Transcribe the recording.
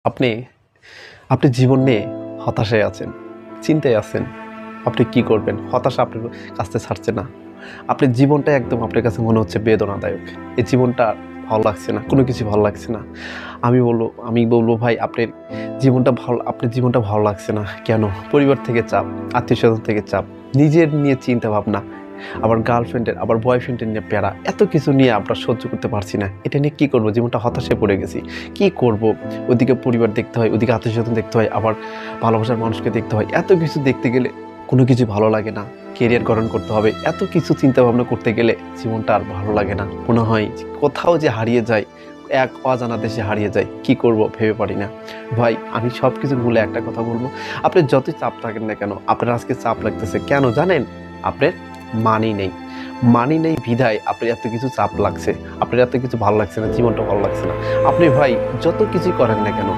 আপনি আপনি জীবন নিয়ে হতাশায় আছেন, চিন্তায় আছেন। আপনি কি করবেন? হতাশা আপনার কাছ থেকে ছাড়ছে না। আপনার জীবনটা একদম আপনার কাছে মনে হচ্ছে বেদনাদায়ক। এই জীবনটা আর ভালো লাগছে না, কোনো কিছু ভালো লাগছে না। আমি বলব ভাই আপনার জীবনটা ভালো লাগছে না কেন? পরিবার থেকে চাপ, আত্মীয়স্বজন থেকে চাপ, নিজের নিয়ে চিন্তা ভাবনা, আবার গার্লফ্রেন্ডের, আবার বয়ফ্রেন্ডের নিয়ে প্যারা। এত কিছু নিয়ে আমরা সহ্য করতে পারছি না। এটা নিয়ে কী করব? জীবনটা হতাশায় পড়ে গেছি। কি করব? ওদিকে পরিবার দেখতে হয়, ওদিকে আত্মীয়স্বজন দেখতে হয়, আবার ভালোবাসার মানুষকে দেখতে হয়। এত কিছু দেখতে গেলে কোনো কিছু ভালো লাগে না। কেরিয়ার গঠন করতে হবে। এত কিছু চিন্তা ভাবনা করতে গেলে জীবনটা আর ভালো লাগে না। মনে হয় যে কোথাও যে হারিয়ে যায়, এক অজানা দেশে হারিয়ে যায়। কি করব ভেবে পারি না। ভাই আমি সব কিছু ভুলে একটা কথা বলব। আপনি যতই চাপ থাকেন না কেন, আপনার আজকে চাপ লাগতেছে কেন জানেন? আপনার মানি নেই। মানি নেই বিধায় আপনার এত কিছু চাপ লাগছে। আপনার এত কিছু ভালো লাগছে না, জীবনটা ভালো লাগছে না। আপনি ভাই যত কিছুই করেন না কেন